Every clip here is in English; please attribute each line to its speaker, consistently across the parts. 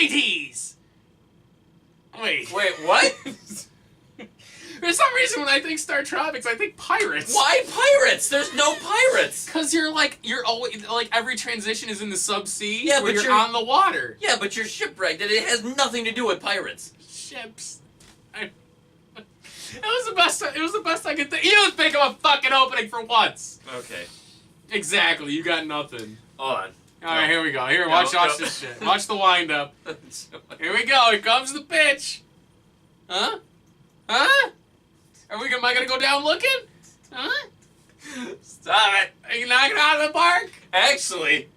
Speaker 1: mateys! Wait,
Speaker 2: what?
Speaker 1: For some reason, when I think Star Tropics, I think pirates.
Speaker 2: Why pirates? There's no pirates.
Speaker 1: Because you're always, like, every transition is in the subsea,
Speaker 2: Yeah,
Speaker 1: where
Speaker 2: but
Speaker 1: you're on the water.
Speaker 2: Yeah, but you're shipwrecked, and it has nothing to do with pirates.
Speaker 1: Ships. It was the best I could think. You think of a fucking opening for once.
Speaker 2: Okay.
Speaker 1: Exactly, you got nothing.
Speaker 2: Hold on.
Speaker 1: Alright, here we go. Here, watch this shit. Watch the wind up. Here we go. Here comes the pitch. Huh? Huh? Am I gonna go down looking? Huh?
Speaker 2: Stop it.
Speaker 1: Are you knocking it out of the park?
Speaker 2: Actually,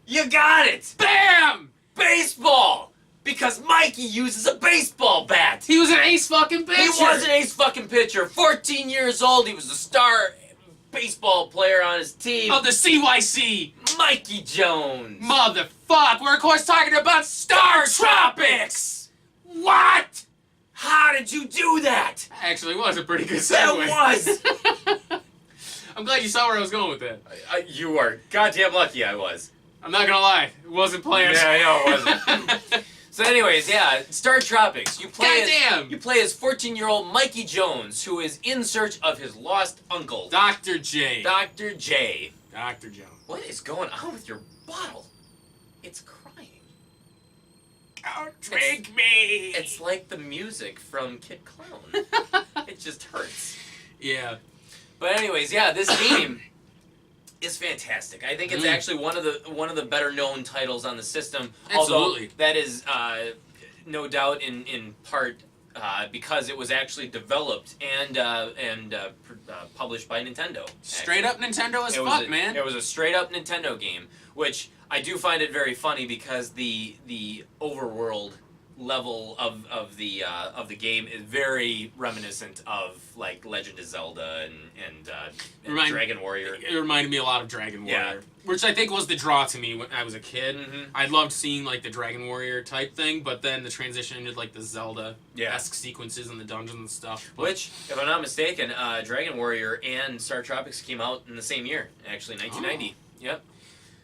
Speaker 2: you got it.
Speaker 1: Bam!
Speaker 2: Baseball. Because Mikey uses a baseball bat.
Speaker 1: He was an ace fucking pitcher.
Speaker 2: He was an ace fucking pitcher. 14 years old. He was a star baseball player on his team.
Speaker 1: Of the CYC.
Speaker 2: Mikey Jones.
Speaker 1: Motherfuck. We're of course talking about Star Tropics. What?
Speaker 2: How did you do that?
Speaker 1: Actually, it was a pretty good segue.
Speaker 2: That was.
Speaker 1: I'm glad you saw where I was going with that.
Speaker 2: You are goddamn lucky I was.
Speaker 1: I'm not gonna lie. It wasn't planned.
Speaker 2: Yeah, I know it wasn't. So anyways, yeah, Star Tropics. You play as 14-year-old Mikey Jones, who is in search of his lost uncle.
Speaker 1: Dr. J.
Speaker 2: Dr. J.
Speaker 1: Dr. Jones.
Speaker 2: What is going on with your bottle? It's crying.
Speaker 1: Don't drink me!
Speaker 2: It's like the music from Kid Clown. It just hurts.
Speaker 1: Yeah.
Speaker 2: But anyways, yeah, this game is fantastic. I think it's actually one of the better known titles on the system.
Speaker 1: Absolutely.
Speaker 2: Although that is no doubt in part because it was actually developed and published by Nintendo.
Speaker 1: Straight up Nintendo as fuck, man.
Speaker 2: It was a straight up Nintendo game, which I do find it very funny because the overworld level of the game is very reminiscent of like Legend of Zelda and Dragon Warrior.
Speaker 1: It reminded me a lot of Dragon Warrior,
Speaker 2: Yeah.
Speaker 1: which I think was the draw to me when I was a kid.
Speaker 2: Mm-hmm.
Speaker 1: I loved seeing like the Dragon Warrior type thing, but then the transition into like the Zelda-esque sequences in the dungeons and stuff.
Speaker 2: Which, if I'm not mistaken, Dragon Warrior and Star Tropics came out in the same year, actually 1990.
Speaker 1: Oh.
Speaker 2: Yep.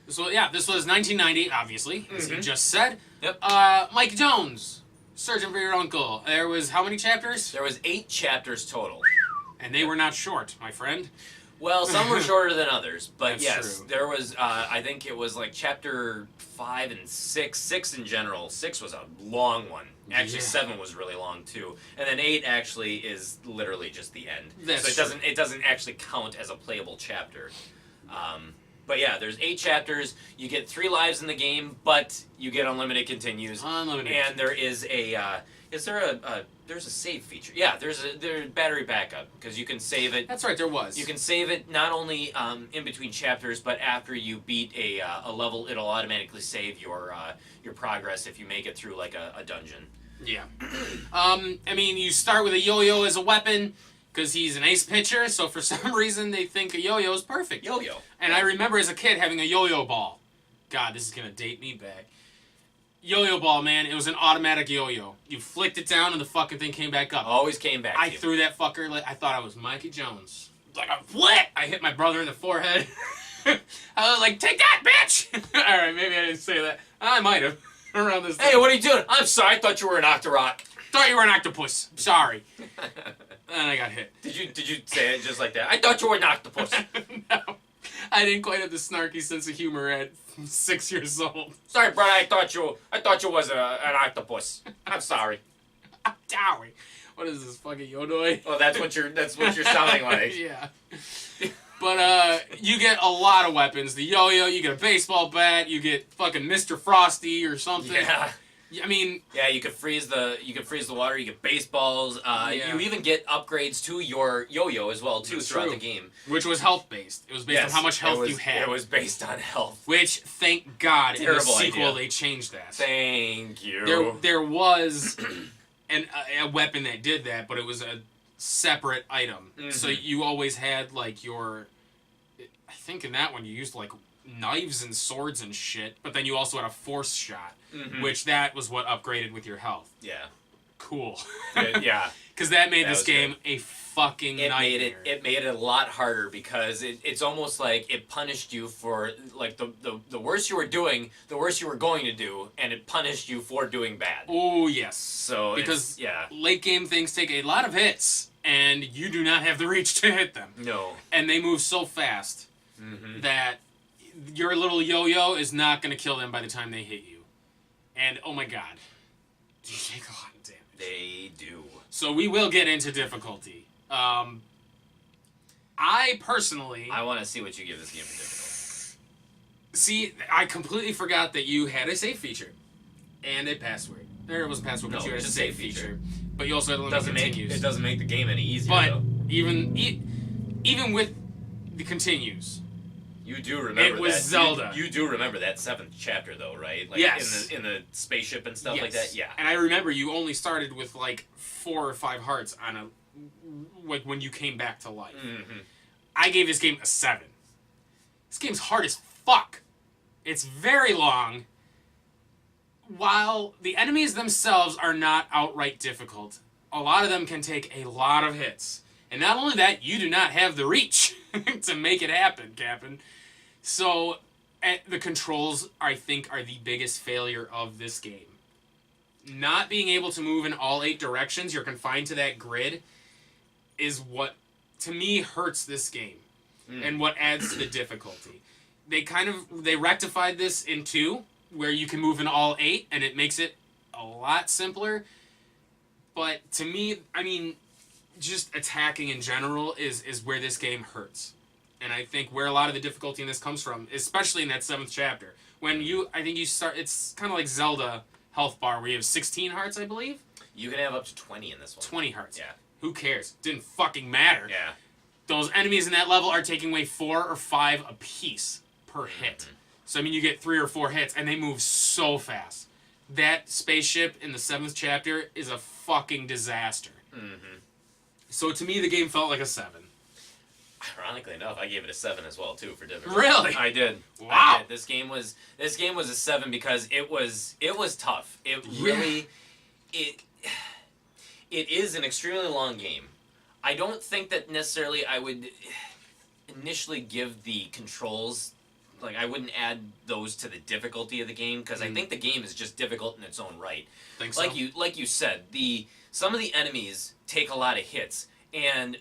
Speaker 1: So yeah, this was 1990, obviously, as you just said.
Speaker 2: Yep.
Speaker 1: Mikey Jones, searching for your uncle. There was how many chapters?
Speaker 2: There was 8 chapters total.
Speaker 1: And they were not short, my friend.
Speaker 2: Well, some were shorter than others, but
Speaker 1: That's
Speaker 2: yes,
Speaker 1: true.
Speaker 2: there was, I think it was like chapter 5 and 6, 6 in general. 6 was a long one. Actually,
Speaker 1: Yeah.
Speaker 2: 7 was really long too. And then 8 actually is literally just the end.
Speaker 1: That's
Speaker 2: so
Speaker 1: true.
Speaker 2: it doesn't actually count as a playable chapter. But yeah, there's 8 chapters. You get 3 lives in the game, but you get unlimited continues.
Speaker 1: Unlimited.
Speaker 2: And there is a, there's a save feature. Yeah, there's battery backup, because you can save it.
Speaker 1: That's right, there was.
Speaker 2: You can save it not only in between chapters, but after you beat a level, it'll automatically save your progress if you make it through like a dungeon.
Speaker 1: Yeah. I mean, you start with a yo-yo as a weapon, because he's an ace pitcher, so for some reason they think a yo-yo is perfect.
Speaker 2: Yo-yo.
Speaker 1: And I remember as a kid having a yo-yo ball. God, this is going to date me back. Yo-yo ball, man, it was an automatic yo-yo. You flicked it down and the fucking thing came back up.
Speaker 2: Always came back
Speaker 1: I
Speaker 2: to you.
Speaker 1: threw that fucker, like, I thought I was Mikey Jones. Like a flick! I hit my brother in the forehead. I was like, take that, bitch! Alright, maybe I didn't say that. I might have. Around this time.
Speaker 2: Hey, what are you doing? I'm sorry, I thought you were an Octorok.
Speaker 1: Thought you were an octopus. Sorry. And I got hit.
Speaker 2: Did you say it just like that? I thought you were an octopus.
Speaker 1: No. I didn't quite have the snarky sense of humor at 6 years old.
Speaker 2: Sorry, brother. I thought you was an octopus. I'm sorry.
Speaker 1: Dowie. What is this, fucking Yodoi?
Speaker 2: Well, that's what you're sounding like.
Speaker 1: Yeah. But you get a lot of weapons. The yo-yo, you get a baseball bat, you get fucking Mr. Frosty or something.
Speaker 2: Yeah.
Speaker 1: I mean,
Speaker 2: yeah, you could freeze the water. You get baseballs. You even get upgrades to your yo-yo as well too throughout the game,
Speaker 1: which was health based. It was based on how much health you had.
Speaker 2: It was based on health.
Speaker 1: Which, thank God, in the
Speaker 2: Terrible
Speaker 1: sequel
Speaker 2: idea.
Speaker 1: they changed that.
Speaker 2: Thank you.
Speaker 1: There was a weapon that did that, but it was a separate item.
Speaker 2: Mm-hmm.
Speaker 1: So you always had like your. I think in that one you used like knives and swords and shit, but then you also had a force shot. Mm-hmm. Which that was what upgraded with your health.
Speaker 2: Yeah.
Speaker 1: cool.
Speaker 2: Yeah.
Speaker 1: Because that made
Speaker 2: That
Speaker 1: this
Speaker 2: was
Speaker 1: game a fucking nightmare.
Speaker 2: It made it a lot harder because it's almost like it punished you for like the worse you were doing, the worse you were going to do, and it punished you for doing bad.
Speaker 1: Oh yes.
Speaker 2: So
Speaker 1: because
Speaker 2: yeah,
Speaker 1: late game things take a lot of hits, and you do not have the reach to hit them.
Speaker 2: no,
Speaker 1: And they move so fast that your little yo-yo is not going to kill them by the time they hit you. And oh my god, you take a lot of damage.
Speaker 2: they do.
Speaker 1: So we will get into difficulty. I personally...
Speaker 2: I want to see what you give this game for difficulty.
Speaker 1: See, I completely forgot that you had a save feature. And a password. There it was a password, but
Speaker 2: No,
Speaker 1: you had a
Speaker 2: it's a
Speaker 1: save
Speaker 2: save feature.
Speaker 1: feature. But you also had a limit continues.
Speaker 2: It doesn't make the game any easier,
Speaker 1: But
Speaker 2: though.
Speaker 1: even with the continues...
Speaker 2: You do remember
Speaker 1: it was
Speaker 2: that.
Speaker 1: Zelda.
Speaker 2: You do remember that 7th chapter, though, right? Like
Speaker 1: yes.
Speaker 2: In the spaceship and stuff like that? Yeah.
Speaker 1: And I remember you only started with, like, 4 or 5 hearts on a... Like, when you came back to life.
Speaker 2: Mm-hmm.
Speaker 1: I gave this game a 7. This game's hard as fuck. It's very long. While the enemies themselves are not outright difficult, a lot of them can take a lot of hits. And not only that, you do not have the reach to make it happen, Captain. So, the controls, I think, are the biggest failure of this game. Not being able to move in all 8 directions, you're confined to that grid, is what, to me, hurts this game. And what adds to the difficulty. They rectified this in 2, where you can move in all 8, and it makes it a lot simpler. But to me, I mean, just attacking in general is where this game hurts. And I think where a lot of the difficulty in this comes from, especially in that 7th chapter. When I think you start, it's kind of like Zelda health bar, where you have 16 hearts, I believe?
Speaker 2: You can have up to 20 in this one.
Speaker 1: 20 hearts.
Speaker 2: Yeah.
Speaker 1: Who cares? Didn't fucking matter.
Speaker 2: Yeah.
Speaker 1: Those enemies in that level are taking away 4 or 5 apiece per hit. So, I mean, you get 3 or 4 hits, and they move so fast. That spaceship in the 7th chapter is a fucking disaster. So, to me, the game felt like a 7.
Speaker 2: Ironically enough, I gave it a 7 as well, too, for difficulty.
Speaker 1: Really?
Speaker 2: I did.
Speaker 1: Wow.
Speaker 2: I did. This game was a 7 because it was tough. It really... It is an extremely long game. I don't think that necessarily I would initially give the controls, like I wouldn't add those to the difficulty of the game, because I think the game is just difficult in its own right.
Speaker 1: Think so?
Speaker 2: Like you said, some of the enemies take a lot of hits, and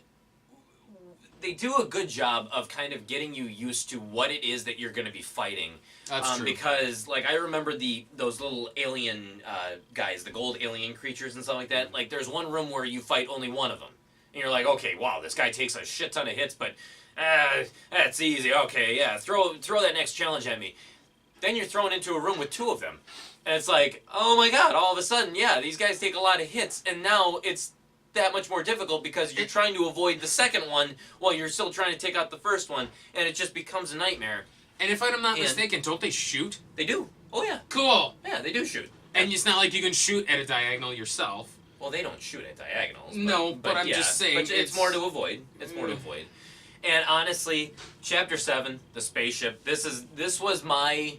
Speaker 2: they do a good job of kind of getting you used to what it is that you're going to be fighting.
Speaker 1: That's true.
Speaker 2: Because, like, I remember those little alien guys, the gold alien creatures and stuff like that. Like, there's one room where you fight only one of them. And you're like, okay, wow, this guy takes a shit ton of hits, but that's easy. Okay, yeah, throw that next challenge at me. Then you're thrown into a room with 2 of them. And it's like, oh my god, all of a sudden, yeah, these guys take a lot of hits. And now it's that much more difficult because you're trying to avoid the second one while you're still trying to take out the first one. And it just becomes a nightmare.
Speaker 1: And if I'm not mistaken, don't they shoot?
Speaker 2: They do. Oh, yeah.
Speaker 1: Cool.
Speaker 2: Yeah, they do shoot.
Speaker 1: And it's not like you can shoot at a diagonal yourself.
Speaker 2: Well, they don't shoot at diagonals. But,
Speaker 1: No, but I'm
Speaker 2: yeah,
Speaker 1: just saying...
Speaker 2: But it's more to avoid. It's more to avoid. And honestly, Chapter 7, the spaceship, this was my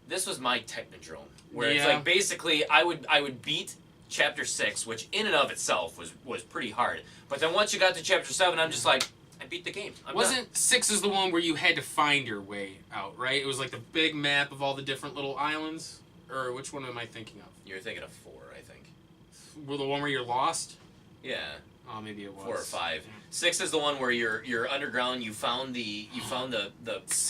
Speaker 2: Technodrome. Where it's like, basically, I would beat Chapter 6, which in and of itself was pretty hard. But then once you got to Chapter 7, I'm just like, I beat the game.
Speaker 1: Wasn't 6 is the one where you had to find your way out, right? It was like the big map of all the different little islands? Or which one am I thinking of?
Speaker 2: You're thinking of 4, I think.
Speaker 1: Well, the one where you're lost?
Speaker 2: Yeah.
Speaker 1: Oh, maybe it was.
Speaker 2: 4 or 5. 6 is the one where you're underground. You found the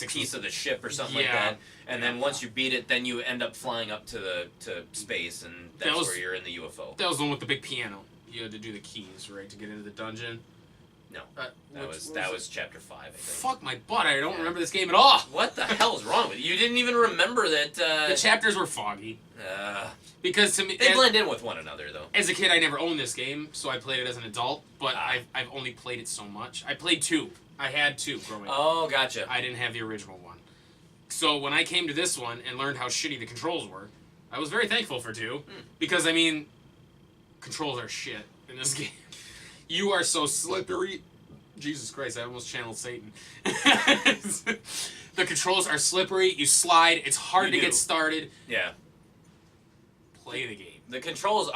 Speaker 2: piece of the ship or something like that, and then once you beat it, then you end up flying up to space, and that's where you're in the UFO.
Speaker 1: That was the one with the big piano. You had to do the keys, right, to get into the dungeon.
Speaker 2: No, that was Chapter 5. I think.
Speaker 1: Fuck my butt! I don't remember this game at all.
Speaker 2: What the hell is wrong with you? You didn't even remember that.
Speaker 1: The chapters were foggy. Because to me,
Speaker 2: they blend in with one another, though.
Speaker 1: As a kid, I never owned this game, so I played it as an adult. But I've only played it so much. I played 2. I had 2 growing up.
Speaker 2: Oh, gotcha.
Speaker 1: I didn't have the original one. So when I came to this one and learned how shitty the controls were, I was very thankful for 2. Because, I mean, controls are shit in this game. You are so slippery. Jesus Christ, I almost channeled Satan. The controls are slippery. You slide. It's hard to get started.
Speaker 2: Yeah.
Speaker 1: play the game.
Speaker 2: The controls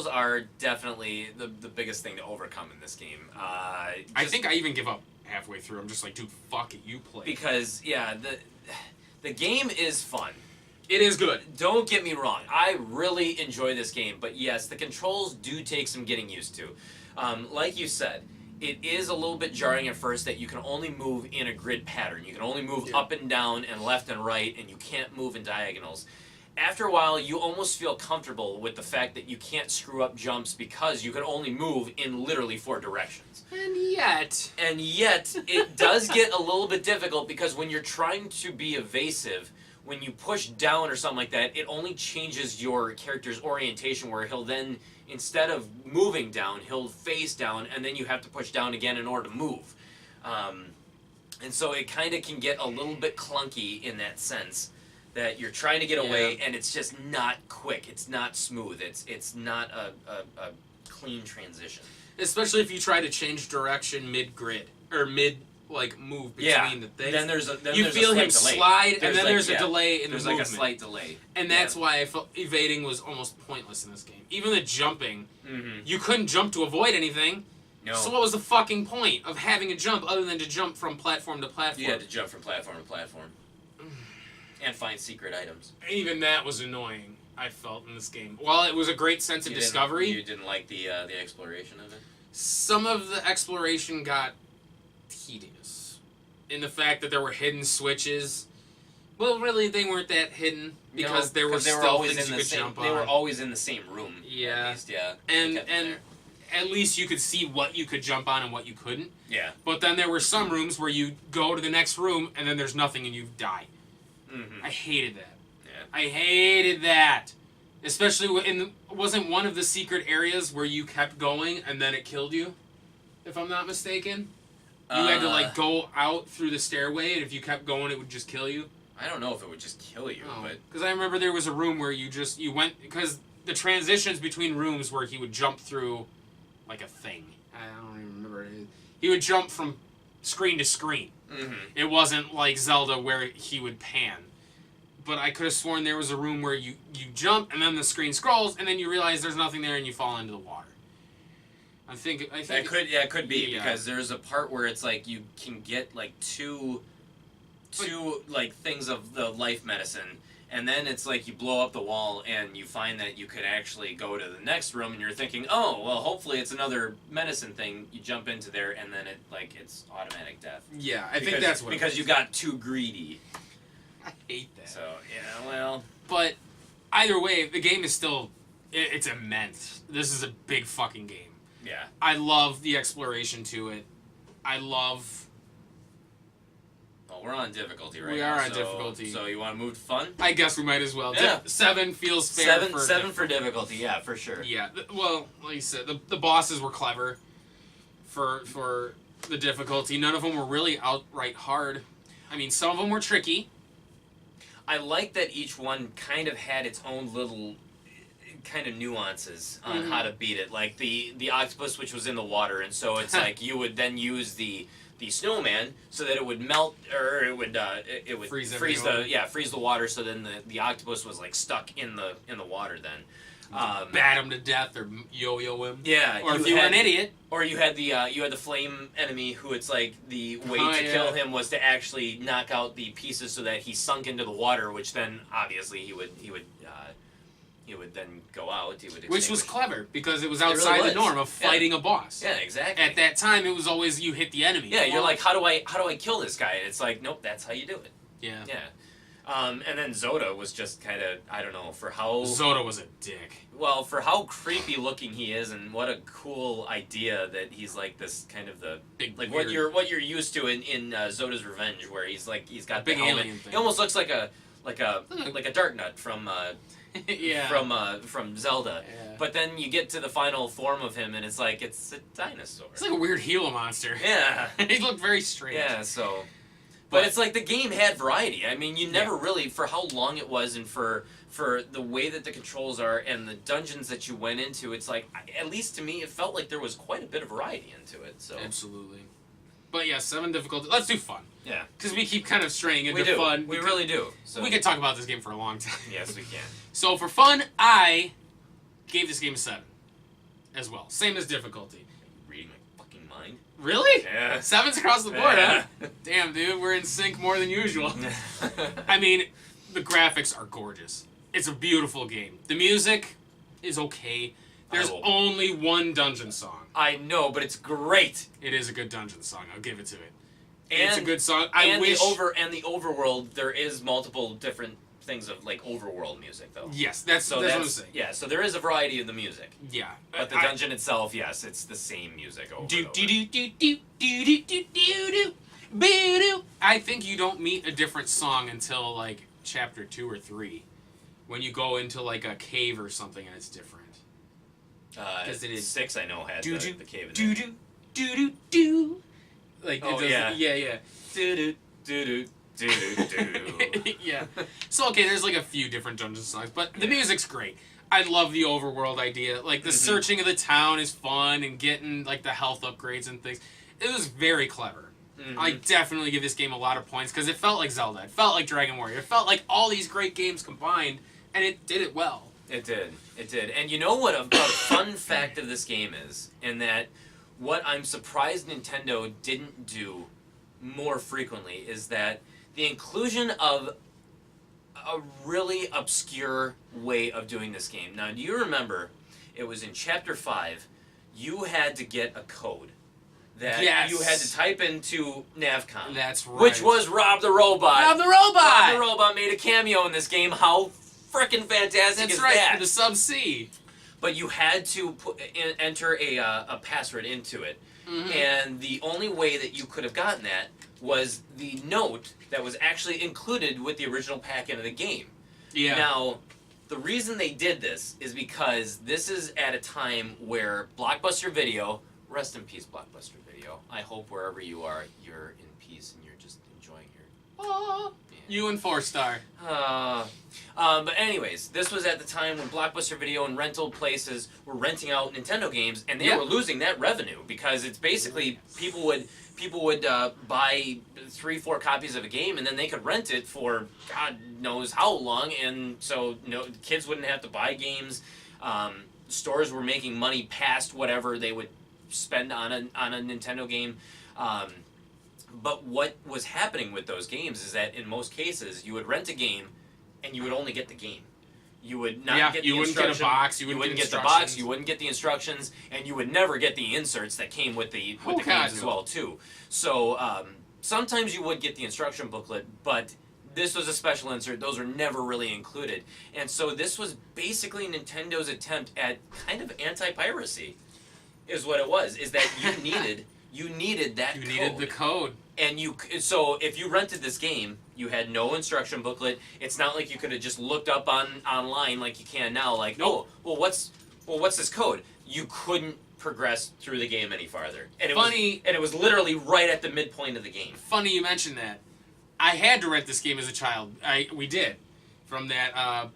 Speaker 2: are definitely the biggest thing to overcome in this game.
Speaker 1: I think I even give up halfway through. I'm just like, dude, fuck it, you play.
Speaker 2: Because the game is fun.
Speaker 1: It is good.
Speaker 2: Don't get me wrong. I really enjoy this game, but yes, the controls do take some getting used to. Like you said, it is a little bit jarring at first that you can only move in a grid pattern. You can only move up and down and left and right, and you can't move in diagonals. After a while, you almost feel comfortable with the fact that you can't screw up jumps because you can only move in literally 4 directions.
Speaker 1: And yet,
Speaker 2: it does get a little bit difficult because when you're trying to be evasive, when you push down or something like that, it only changes your character's orientation where he'll then, instead of moving down, he'll face down, and then you have to push down again in order to move. And so it kind of can get a little bit clunky in that sense. That you're trying to get away, and it's just not quick. It's not smooth. It's not a clean transition.
Speaker 1: Especially if you try to change direction mid-grid, or move between the things.
Speaker 2: Then there's
Speaker 1: you feel him slide, and then there's a delay in the movement.
Speaker 2: There's like a slight delay.
Speaker 1: And that's why I felt evading was almost pointless in this game. Even the jumping, you couldn't jump to avoid anything.
Speaker 2: No.
Speaker 1: So what was the fucking point of having a jump other than to jump from platform to platform?
Speaker 2: You had to jump from platform to platform. And find secret items.
Speaker 1: Even that was annoying, I felt, in this game. While it was a great sense of discovery...
Speaker 2: You didn't like the exploration of it?
Speaker 1: Some of the exploration got tedious. In the fact that there were hidden switches. Well, really, they weren't that hidden. Because there were still things you could jump on.
Speaker 2: They were always in the same room.
Speaker 1: Yeah.
Speaker 2: At least, yeah.
Speaker 1: And at least you could see what you could jump on and what you couldn't.
Speaker 2: Yeah.
Speaker 1: But then there were some rooms where you go to the next room, and then there's nothing and you die. I hated that.
Speaker 2: Yeah.
Speaker 1: I hated that. Especially wasn't one of the secret areas where you kept going and then it killed you? If I'm not mistaken? You had to go out through the stairway, and if you kept going it would just kill you?
Speaker 2: I don't know if it would just kill you, but...
Speaker 1: Because I remember there was a room where you went... Because the transitions between rooms where he would jump through like a thing. I don't even remember it. He would jump from screen to screen. It wasn't like Zelda where he would pan. But I could have sworn there was a room where you jump and then the screen scrolls and then you realize there's nothing there and you fall into the water. I think
Speaker 2: it could be because there's a part where it's like you can get like two like things of the life medicine, and then it's like you blow up the wall and you find that you could actually go to the next room and you're thinking, oh well, hopefully it's another medicine thing. You jump into there and then it's automatic death.
Speaker 1: Yeah, I think that's what
Speaker 2: because you got too greedy.
Speaker 1: I hate that.
Speaker 2: So yeah, well,
Speaker 1: but either way, the game is still it's immense. This is a big fucking game.
Speaker 2: Yeah.
Speaker 1: I love the exploration to it. I love...
Speaker 2: Well, we're on difficulty right now.
Speaker 1: We are on difficulty.
Speaker 2: So you want to move to fun?
Speaker 1: I guess we might as well.
Speaker 2: Yeah.
Speaker 1: 7 feels fair.
Speaker 2: Seven for difficulty, yeah, for sure.
Speaker 1: Yeah, well, like you said, the bosses were clever for the difficulty. None of them were really outright hard. I mean, some of them were tricky.
Speaker 2: I like that each one kind of had its own little kind of nuances on how to beat it. Like the octopus, which was in the water, and so it's like you would then use the snowman so that it would melt, or it would freeze the water. So then the octopus was like stuck in the water then.
Speaker 1: Bat him to death or yo-yo him.
Speaker 2: Yeah,
Speaker 1: or if you were an idiot.
Speaker 2: Or you had the flame enemy who it's like the way to kill him was to actually knock out the pieces so that he sunk into the water, which then obviously he would then go out.
Speaker 1: Which was clever because it was outside the norm of fighting a boss.
Speaker 2: Yeah, exactly.
Speaker 1: At that time, it was always you hit the enemy.
Speaker 2: Yeah, you're like, how do I kill this guy? And it's like, nope, that's how you do it.
Speaker 1: Yeah.
Speaker 2: Yeah. And then Zoda was just kind of, I don't know, for how...
Speaker 1: Zoda was a dick.
Speaker 2: Well, for how creepy looking he is, and what a cool idea that he's like this kind of the...
Speaker 1: Big,
Speaker 2: like
Speaker 1: weird.
Speaker 2: what you're used to in Zoda's Revenge, where he's got
Speaker 1: big
Speaker 2: the helmet.
Speaker 1: alien thing.
Speaker 2: He almost looks like a Dark Nut from from Zelda.
Speaker 1: Yeah.
Speaker 2: But then you get to the final form of him, and it's like it's a dinosaur.
Speaker 1: It's like a weird Gila monster.
Speaker 2: Yeah.
Speaker 1: He looked very strange.
Speaker 2: Yeah. So. But it's like the game had variety. I mean, you never really, for how long it was and for the way that the controls are and the dungeons that you went into, it's like, at least to me, it felt like there was quite a bit of variety into it. So
Speaker 1: absolutely. But yeah, 7 difficulty. Let's do fun.
Speaker 2: Yeah.
Speaker 1: Because we keep kind of straying into fun.
Speaker 2: We really do. So.
Speaker 1: We could talk about this game for a long time.
Speaker 2: Yes, we can.
Speaker 1: So for fun, I gave this game a 7 as well. Same as difficulty.
Speaker 2: Reading my fucking mind.
Speaker 1: Really?
Speaker 2: Yeah.
Speaker 1: 7s across the board, huh? Damn, dude, we're in sync more than usual. I mean, the graphics are gorgeous. It's a beautiful game. The music is okay. There's only one dungeon song.
Speaker 2: I know, but it's great.
Speaker 1: It is a good dungeon song. I'll give it to it.
Speaker 2: And
Speaker 1: it's a good song.
Speaker 2: The overworld, there is multiple different things of like overworld music though.
Speaker 1: Yes, that's what I'm saying.
Speaker 2: Yeah, so there is a variety of the music.
Speaker 1: Yeah,
Speaker 2: but the dungeon itself, yes, it's the same music over and over.
Speaker 1: I think you don't meet a different song until like chapter 2 or 3, when you go into like a cave or something and it's different.
Speaker 2: Because it is 6, I know, had the cave in
Speaker 1: do
Speaker 2: there.
Speaker 1: do do. Like
Speaker 2: oh
Speaker 1: yeah.
Speaker 2: Do do do.
Speaker 1: Yeah. So okay, there's like a few different dungeon songs, but the music's great. I love the overworld idea. Like the searching of the town is fun, and getting like the health upgrades and things. It was very clever. I definitely give this game a lot of points because it felt like Zelda. It felt like Dragon Warrior. It felt like all these great games combined, and it did it well.
Speaker 2: It did. It did. And you know what a fun fact of this game is? And that what I'm surprised Nintendo didn't do more frequently is that the inclusion of a really obscure way of doing this game. Now, do you remember, it was in Chapter 5, you had to get a code that you had to type into Navcom.
Speaker 1: That's right.
Speaker 2: Which was Rob the Robot.
Speaker 1: Rob the Robot!
Speaker 2: Rob the Robot made a cameo in this game. How freaking fantastic is that?
Speaker 1: For the sub-C.
Speaker 2: But you had to enter a password into it. And the only way that you could have gotten that was the note that was actually included with the original pack into the game.
Speaker 1: Yeah.
Speaker 2: Now, the reason they did this is because this is at a time where Blockbuster Video, rest in peace Blockbuster Video, I hope wherever you are, you're in peace and you're just enjoying your...
Speaker 1: You and 4-star.
Speaker 2: But anyways, this was at the time when Blockbuster Video and rental places were renting out Nintendo games, and they were losing that revenue because it's basically people would buy 3-4 copies of a game, and then they could rent it for God knows how long, and so kids wouldn't have to buy games. Stores were making money past whatever they would spend on a Nintendo game. But what was happening with those games is that in most cases, you would rent a game, and you would only get the game. You would not get the
Speaker 1: instructions. You wouldn't get a box.
Speaker 2: You wouldn't get the box. You wouldn't get the instructions, and you would never get the inserts that came with the games as well too. So sometimes you would get the instruction booklet, but this was a special insert. Those were never really included, and so this was basically Nintendo's attempt at kind of anti-piracy, is what it was. Is that you needed. You needed that code. You needed
Speaker 1: the code.
Speaker 2: And so if you rented this game, you had no instruction booklet. It's not like you could have just looked up online like you can now, like, what's this code? You couldn't progress through the game any farther. And it was literally right at the midpoint of the game.
Speaker 1: Funny you mentioned that. I had to rent this game as a child. We did. From that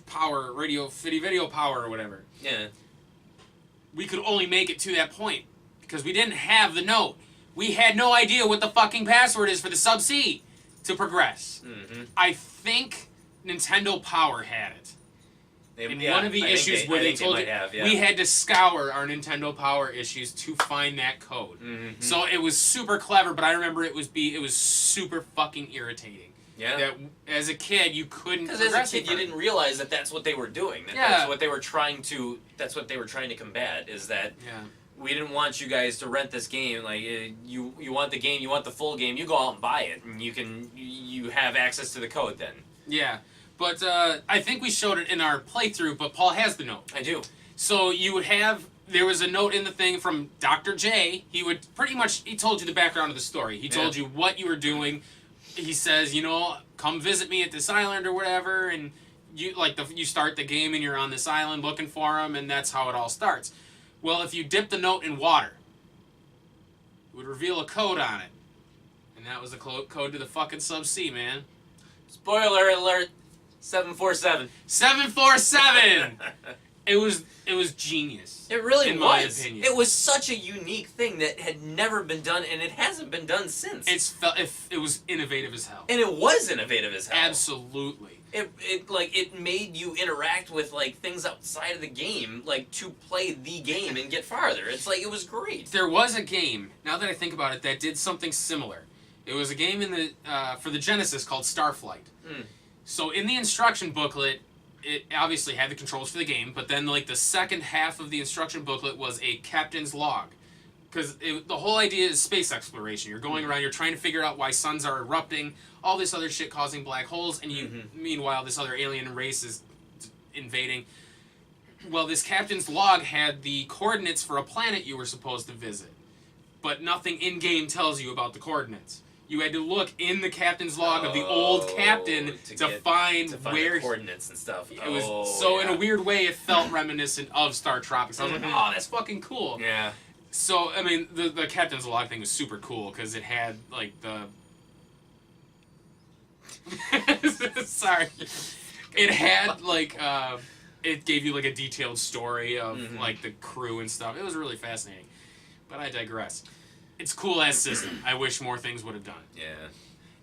Speaker 1: Power, Video Power or whatever.
Speaker 2: Yeah.
Speaker 1: We could only make it to that point. Because we didn't have the note. We had no idea what the fucking password is for the sub-C to progress. I think Nintendo Power had it. In one of the issues where they told we had to scour our Nintendo Power issues to find that code. So it was super clever, but I remember it was super fucking irritating.
Speaker 2: Yeah.
Speaker 1: That as a kid you couldn't.
Speaker 2: Because as a kid you didn't realize that that's what they were doing. That's what they were trying to. That's what they were trying to combat. Is that. Yeah. We didn't want you guys to rent this game. Like you want the game, you want the full game. You go out and buy it, and you have access to the code then. Yeah, but I think we showed it in our playthrough. But Paul has the note. I do. So you would have. There was a note in the thing from Dr. J. He told you the background of the story. He told you what you were doing. He says, come visit me at this island or whatever, and you start the game and you're on this island looking for him, and that's how it all starts. Well, if you dip the note in water, it would reveal a code on it. And that was the code to the fucking sub-C, man. Spoiler alert, 747. 747!
Speaker 1: It was genius.
Speaker 2: It really
Speaker 1: in
Speaker 2: was.
Speaker 1: my opinion.
Speaker 2: It was such a unique thing that had never been done, and it hasn't been done since.
Speaker 1: It was innovative as hell.
Speaker 2: And it was innovative as hell.
Speaker 1: Absolutely.
Speaker 2: It made you interact with like things outside of the game, like to play the game and get farther. It's like it was great.
Speaker 1: There was a game, now that I think about it, that did something similar. It was a game in the for the Genesis called Starflight.
Speaker 2: Mm.
Speaker 1: So in the instruction booklet, it obviously had the controls for the game, but then like the second half of the instruction booklet was a captain's log. Because the whole idea is space exploration. You're going around, you're trying to figure out why suns are erupting, all this other shit causing black holes, and meanwhile this other alien race is invading. Well, this captain's log had the coordinates for a planet you were supposed to visit, but nothing in-game tells you about the coordinates. You had to look in the captain's log of the old captain to find where
Speaker 2: the coordinates and stuff.
Speaker 1: It was in a weird way it felt reminiscent of Star Tropics. I was like, oh, that's fucking cool.
Speaker 2: Yeah.
Speaker 1: So, I mean, the captain's log thing was super cool because it had, like, Sorry. It had, like, it gave you, like, a detailed story of, like, the crew and stuff. It was really fascinating. But I digress. It's a cool-ass system. I wish more things would have done.
Speaker 2: Yeah.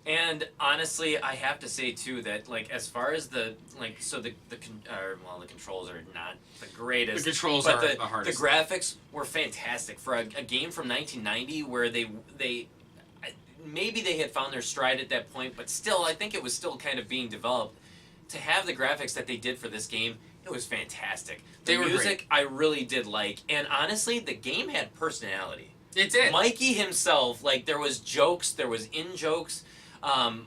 Speaker 2: And honestly, I have to say too that like as far as the controls are not the greatest.
Speaker 1: The controls
Speaker 2: but
Speaker 1: are the hardest.
Speaker 2: The graphics were fantastic for a game from 1990 where they maybe they had found their stride at that point, but still I think it was still kind of being developed. To have the graphics that they did for this game, it was fantastic. The music I really did like, and honestly, the game had personality.
Speaker 1: It did.
Speaker 2: Mikey himself, like there was jokes, there was in-jokes.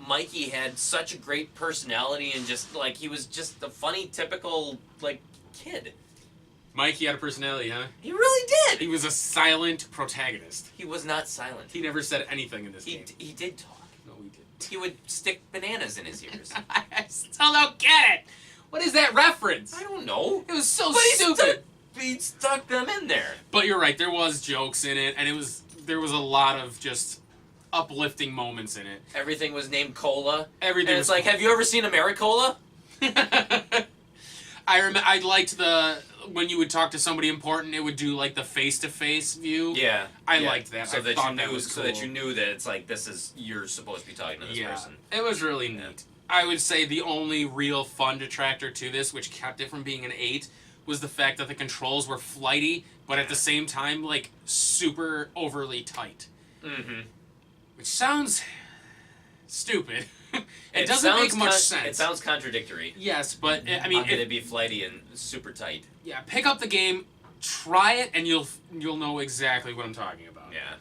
Speaker 2: Mikey had such a great personality and just like he was just a funny, typical like kid.
Speaker 1: Mikey had a personality, huh?
Speaker 2: He really did.
Speaker 1: He was a silent protagonist.
Speaker 2: He was not silent.
Speaker 1: He never said anything in this game.
Speaker 2: He did talk.
Speaker 1: No, he didn't.
Speaker 2: He would stick bananas in his ears.
Speaker 1: I still don't get it. What is that reference?
Speaker 2: I don't know.
Speaker 1: It was so stupid.
Speaker 2: He stuck them in there.
Speaker 1: But you're right. There was jokes in it, and there was a lot of just uplifting moments in it.
Speaker 2: Everything was named Cola.
Speaker 1: Everything.
Speaker 2: And it's like, have you ever seen Americola?
Speaker 1: I liked when you would talk to somebody important, it would do like the face-to-face view.
Speaker 2: Yeah.
Speaker 1: I liked that.
Speaker 2: So
Speaker 1: I
Speaker 2: that
Speaker 1: thought
Speaker 2: you knew,
Speaker 1: that was cool.
Speaker 2: so that you knew that it's like you're supposed to be talking to this person.
Speaker 1: It was really neat. I would say the only real fun detractor to this, which kept it from being an 8, was the fact that the controls were flighty, but at the same time, like, super overly tight.
Speaker 2: Mm-hmm.
Speaker 1: Which sounds stupid. It doesn't make much sense.
Speaker 2: It sounds contradictory.
Speaker 1: Yes, but, I mean...
Speaker 2: How could it be flighty and super tight?
Speaker 1: Yeah, pick up the game, try it, and you'll know exactly what I'm talking about.
Speaker 2: Yeah.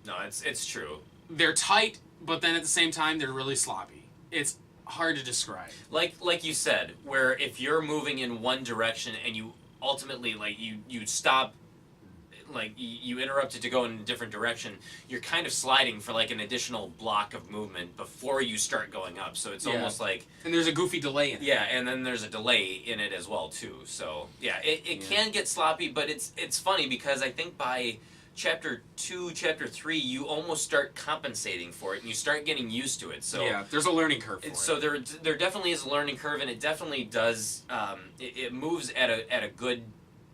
Speaker 2: No, it's true.
Speaker 1: They're tight, but then at the same time, they're really sloppy. It's hard to describe.
Speaker 2: Like you said, where if you're moving in one direction and you ultimately like you stop, like you interrupted to go in a different direction, you're kind of sliding for like an additional block of movement before you start going up. So it's almost like,
Speaker 1: and there's a goofy delay in it.
Speaker 2: Yeah, and then there's a delay in it as well too. So yeah, it can get sloppy, but it's funny because I think by Chapter 2, Chapter 3, you almost start compensating for it, and you start getting used to it. So
Speaker 1: yeah, there's a learning curve for it.
Speaker 2: So there definitely is a learning curve, and it definitely does. It moves at a good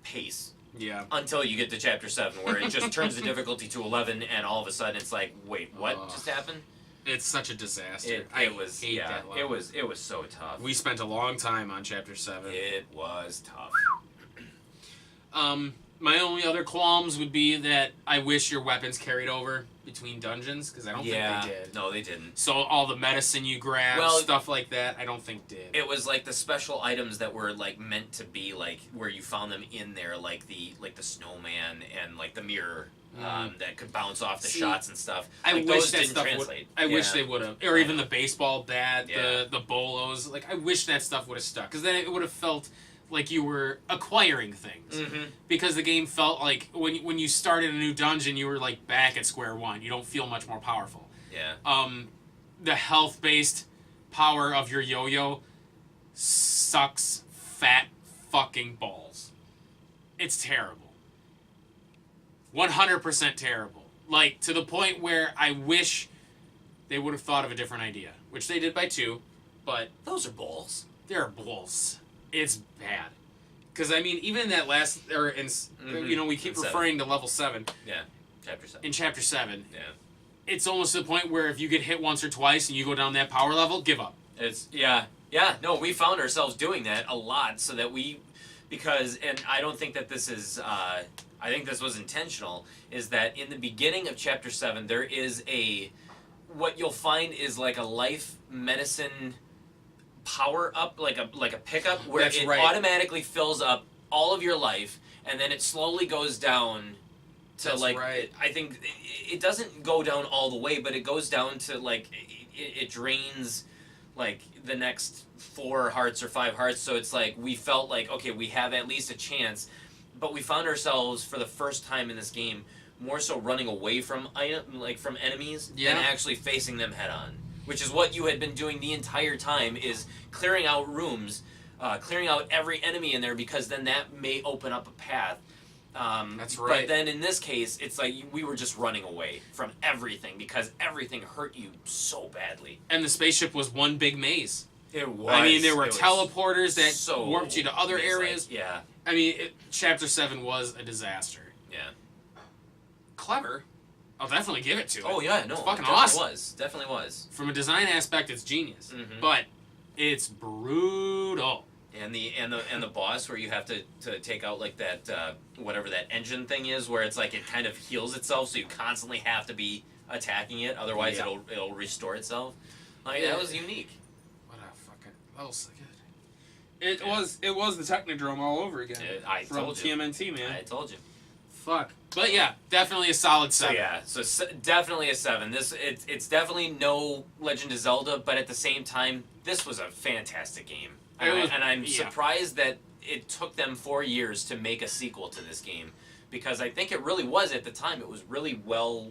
Speaker 2: pace.
Speaker 1: Yeah.
Speaker 2: Until you get to Chapter 7, where it just turns the difficulty to 11, and all of a sudden it's like, wait, what just happened?
Speaker 1: It's such a disaster.
Speaker 2: It was so tough.
Speaker 1: We spent a long time on Chapter 7.
Speaker 2: It was tough.
Speaker 1: My only other qualms would be that I wish your weapons carried over between dungeons, because I don't think they did.
Speaker 2: No, they didn't.
Speaker 1: So all the medicine you grab, stuff like that, I don't think did.
Speaker 2: It was like the special items that were like meant to be like where you found them in there, like the snowman and like the mirror that could bounce off the shots and stuff.
Speaker 1: I
Speaker 2: like,
Speaker 1: wish
Speaker 2: those
Speaker 1: that
Speaker 2: didn't
Speaker 1: stuff
Speaker 2: translate.
Speaker 1: I wish they would have, or even the baseball bat, the bolos. Like I wish that stuff would have stuck, because then it would have felt like you were acquiring things. Because the game felt like when you started a new dungeon, you were like back at square one. You don't feel much more powerful.
Speaker 2: Yeah.
Speaker 1: The health-based power of your yo-yo sucks fat fucking balls. It's terrible. 100% terrible. Like, to the point where I wish they would have thought of a different idea. Which they did by 2, but...
Speaker 2: Those are balls.
Speaker 1: They're balls. It's bad. Because, I mean, even in that last... we keep referring to level 7.
Speaker 2: Yeah, Chapter 7.
Speaker 1: In Chapter 7.
Speaker 2: Yeah.
Speaker 1: It's almost to the point where if you get hit once or twice and you go down that power level, give up.
Speaker 2: No, we found ourselves doing that a lot so that and I don't think that this is, I think this was intentional, is that in the beginning of Chapter 7, there is what you'll find is like a life medicine power up, like a pickup, where it automatically fills up all of your life, and then it slowly goes down to I think it doesn't go down all the way, but it goes down to like it drains like the next 4 hearts or 5 hearts. So it's like we felt like, okay, we have at least a chance, but we found ourselves for the first time in this game more so running away from enemies than actually facing them head on, which is what you had been doing the entire time, is clearing out rooms, clearing out every enemy in there, because then that may open up a path.
Speaker 1: That's right.
Speaker 2: But then in this case, it's like we were just running away from everything because everything hurt you so badly.
Speaker 1: And the spaceship was one big maze.
Speaker 2: It was.
Speaker 1: I mean, there were teleporters that warped you to other areas.
Speaker 2: Yeah.
Speaker 1: I mean, Chapter 7 was a disaster.
Speaker 2: Yeah.
Speaker 1: Clever. I'll definitely give it to it.
Speaker 2: Oh, yeah, no.
Speaker 1: It's fucking awesome.
Speaker 2: Definitely was.
Speaker 1: From a design aspect, it's genius. Mm-hmm. But it's brutal.
Speaker 2: And the boss where you have to take out like that whatever that engine thing is, where it's like it kind of heals itself, so you constantly have to be attacking it, otherwise it'll restore itself. Like that was unique.
Speaker 1: What a fucking that was so good.
Speaker 3: It was the Technodrome all over again.
Speaker 2: I told you.
Speaker 3: TMNT, man.
Speaker 2: I told you.
Speaker 1: Fuck. But yeah, definitely a solid 7.
Speaker 2: So definitely a 7. It's definitely no Legend of Zelda, but at the same time, this was a fantastic game. And I'm surprised that it took them 4 years to make a sequel to this game, because I think it really was at the time. It was really well.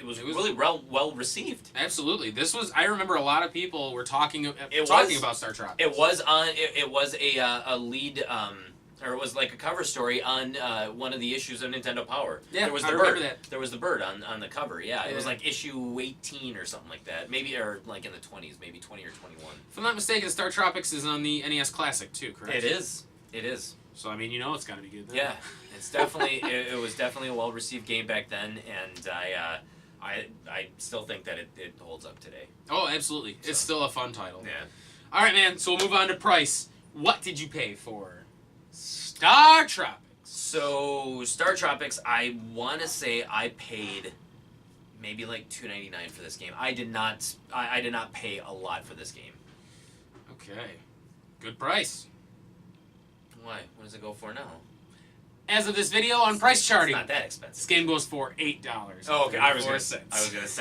Speaker 2: Really well received.
Speaker 1: Absolutely, this was. I remember a lot of people were talking about Star Tropics.
Speaker 2: It was on. It was a lead. Or it was like a cover story on one of the issues of Nintendo Power.
Speaker 1: Yeah,
Speaker 2: there was the
Speaker 1: I
Speaker 2: bird.
Speaker 1: remember that.
Speaker 2: There was the bird on the cover. Yeah, it was like issue 18 or something like that. Maybe, or like in the 20s, maybe 20 or 21.
Speaker 1: If I'm not mistaken, Star Tropics is on the NES Classic too, correct?
Speaker 2: It is. It is.
Speaker 1: So I mean, it's got to be good then.
Speaker 2: Yeah, it's definitely. it was definitely a well-received game back then, and I still think that it holds up today.
Speaker 1: Oh, absolutely. So. It's still a fun title.
Speaker 2: Yeah.
Speaker 1: All right, man. So we'll move on to price. What did you pay for Star Tropics?
Speaker 2: So Star Tropics, I want to say I paid maybe like $2.99 for this game. I did not pay a lot for this game.
Speaker 1: Okay, good price.
Speaker 2: Why? What does it go for now?
Speaker 1: As of this video on price charting,
Speaker 2: it's not that expensive.
Speaker 1: This game goes for $8.
Speaker 2: Oh, okay. I was gonna say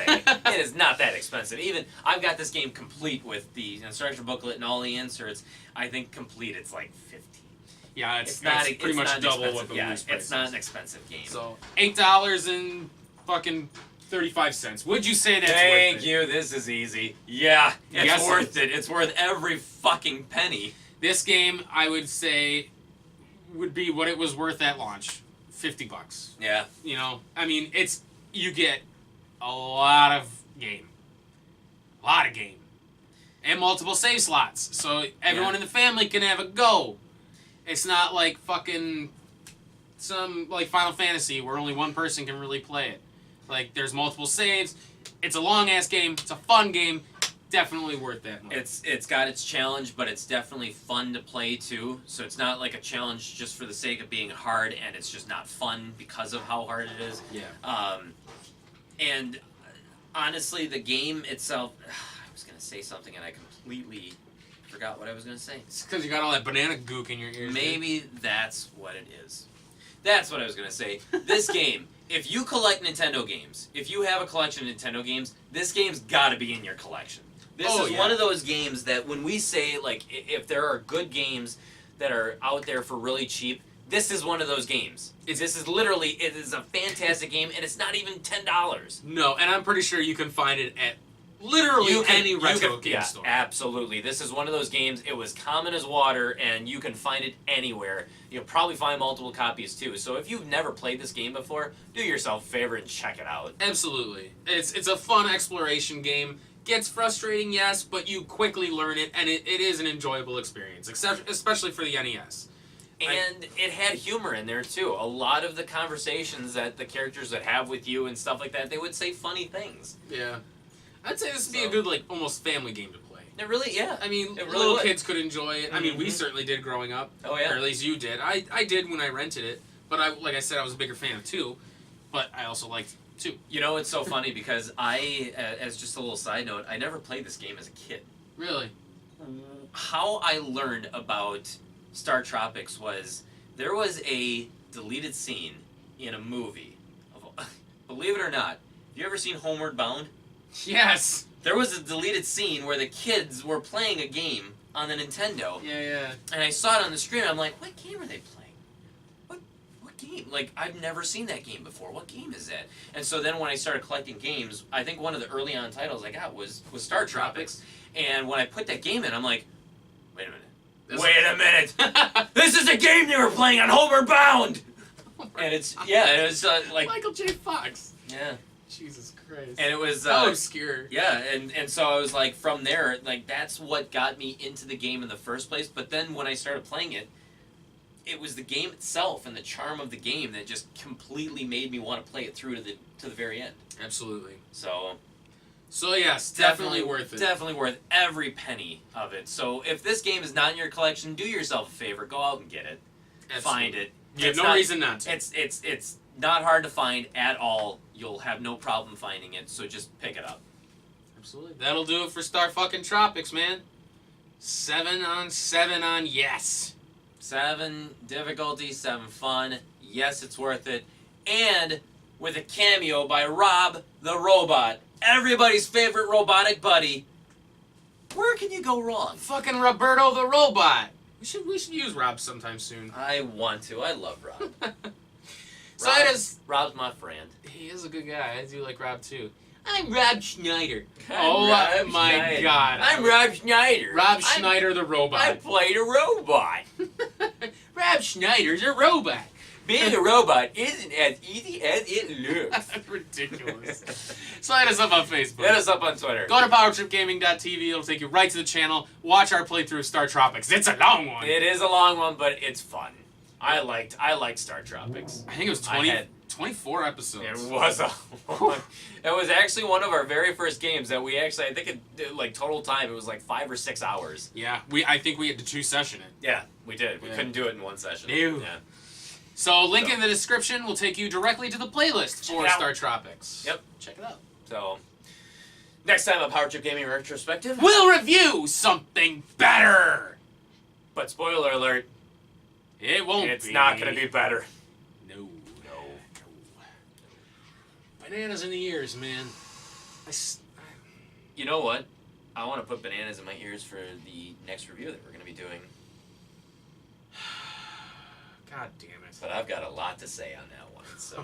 Speaker 2: it is not that expensive. Even I've got this game complete with the instruction booklet and all the inserts. I think complete it's like $15.
Speaker 1: Yeah, it's pretty much double what the loose price
Speaker 2: it's not an expensive game.
Speaker 1: So $8 and fucking 35 cents. Would you say that's worth it?
Speaker 2: Thank you. This is easy. Yeah, it's worth it. It's worth every fucking penny.
Speaker 1: This game, I would say, would be what it was worth at launch. $50.
Speaker 2: Yeah.
Speaker 1: I mean, you get a lot of game. A lot of game. And multiple save slots. So everyone in the family can have a go. It's not like fucking some like Final Fantasy where only one person can really play it. Like there's multiple saves. It's a long ass game. It's a fun game. Definitely worth that money.
Speaker 2: It's got its challenge, but it's definitely fun to play too. So it's not like a challenge just for the sake of being hard, and it's just not fun because of how hard it is.
Speaker 1: Yeah.
Speaker 2: And honestly, the game itself. I was gonna say something and I completely forgot what I was gonna say.
Speaker 1: It's because you got all that banana gook in your ears.
Speaker 2: Maybe that's what it is. That's what I was gonna say. This game. If you collect Nintendo games, if you have a collection of Nintendo games, this game's gotta be in your collection. This is one of those games that when we say, like, if there are good games that are out there for really cheap, this is one of those games. It is a fantastic game, and it's not even $10.
Speaker 1: No, and I'm pretty sure you can find it at literally any retro game store.
Speaker 2: Absolutely. This is one of those games, it was common as water, and you can find it anywhere. You'll probably find multiple copies, too. So if you've never played this game before, do yourself a favor and check it out.
Speaker 1: Absolutely. It's a fun exploration game. Gets frustrating, yes, but you quickly learn it, and it is an enjoyable experience, especially for the NES.
Speaker 2: And it had humor in there too. A lot of the conversations that the characters would have with you and stuff like that, they would say funny things.
Speaker 1: Yeah. I'd say this would be a good, like, almost family game to play.
Speaker 2: It really, yeah.
Speaker 1: I mean,
Speaker 2: it really
Speaker 1: little
Speaker 2: would.
Speaker 1: kids could enjoy it. I mean, we
Speaker 2: Mhm.
Speaker 1: certainly did growing up.
Speaker 2: Oh yeah.
Speaker 1: Or at least you did. I did when I rented it. But like I said, I was a bigger fan of 2. But I also liked 2.
Speaker 2: You know, it's so funny because as just a little side note, I never played this game as a kid.
Speaker 1: Really?
Speaker 2: How I learned about Star Tropics was there was a deleted scene in a movie. Believe it or not, have you ever seen Homeward Bound?
Speaker 1: Yes!
Speaker 2: There was a deleted scene where the kids were playing a game on the Nintendo.
Speaker 1: Yeah.
Speaker 2: And I saw it on the screen. I'm like, what game are they playing? What game? Like, I've never seen that game before. What game is that? And so then when I started collecting games, I think one of the early on titles I got was Star Tropics. And when I put that game in, I'm like, wait a minute. This is a game they were playing on Homeward Bound! And it's, it was like...
Speaker 1: Michael J. Fox.
Speaker 2: Yeah.
Speaker 1: Jesus Christ.
Speaker 2: And it was...
Speaker 1: so obscure.
Speaker 2: Yeah, and so I was like, from there, like, that's what got me into the game in the first place. But then when I started playing it, it was the game itself and the charm of the game that just completely made me want to play it through to the very end.
Speaker 1: Absolutely.
Speaker 2: So
Speaker 1: yes, definitely worth it.
Speaker 2: Definitely worth every penny of it. So if this game is not in your collection, do yourself a favor, go out and get it.
Speaker 1: Absolutely.
Speaker 2: Find it.
Speaker 1: You have no reason not to.
Speaker 2: It's not hard to find at all. You'll have no problem finding it, so just pick it up.
Speaker 1: Absolutely. That'll do it for Star fucking Tropics, man. 7 on 7 on yes.
Speaker 2: 7 difficulty, 7 fun. Yes, it's worth it. And with a cameo by Rob the Robot, everybody's favorite robotic buddy. Where can you go wrong?
Speaker 1: Fucking Roberto the Robot. We should use Rob sometime soon.
Speaker 2: I want to. I love Rob.
Speaker 1: So it is.
Speaker 2: Rob's my friend.
Speaker 1: He is a good guy. I do like Rob too. I'm Rob Schneider.
Speaker 2: I'm Rob Schneider.
Speaker 1: God.
Speaker 2: I'm Rob Schneider.
Speaker 1: Rob Schneider the robot.
Speaker 2: I played a robot.
Speaker 1: Rob Schneider's a robot.
Speaker 2: Being a robot isn't as easy as it looks.
Speaker 1: That's ridiculous. So hit us up on Facebook.
Speaker 2: Hit us up on Twitter.
Speaker 1: Go to powertripgaming.tv. It'll take you right to the channel. Watch our playthrough of Star Tropics. It's a long one.
Speaker 2: It is a long one, but it's fun. I liked Star Tropics.
Speaker 1: I think it was 24 episodes.
Speaker 2: It was a long. It was actually one of our very first games that we actually, I think it, like total time, it was like 5 or 6 hours.
Speaker 1: Yeah, I think we had to 2-session it.
Speaker 2: Yeah, we did. We
Speaker 1: Yeah.
Speaker 2: couldn't do it in one session.
Speaker 1: Ew.
Speaker 2: Yeah.
Speaker 1: So link in the description will take you directly to the playlist for
Speaker 2: it out.
Speaker 1: Star Tropics.
Speaker 2: Yep.
Speaker 1: Check it out.
Speaker 2: So, next time on Power Trip Gaming Retrospective.
Speaker 1: We'll review something better.
Speaker 2: But spoiler alert,
Speaker 1: It won't
Speaker 2: it's
Speaker 1: be.
Speaker 2: not going to be better.
Speaker 1: No. Bananas in the ears, man.
Speaker 2: You know what? I want to put bananas in my ears for the next review that we're going to be doing.
Speaker 1: God damn it.
Speaker 2: But I've got a lot to say on that one. So.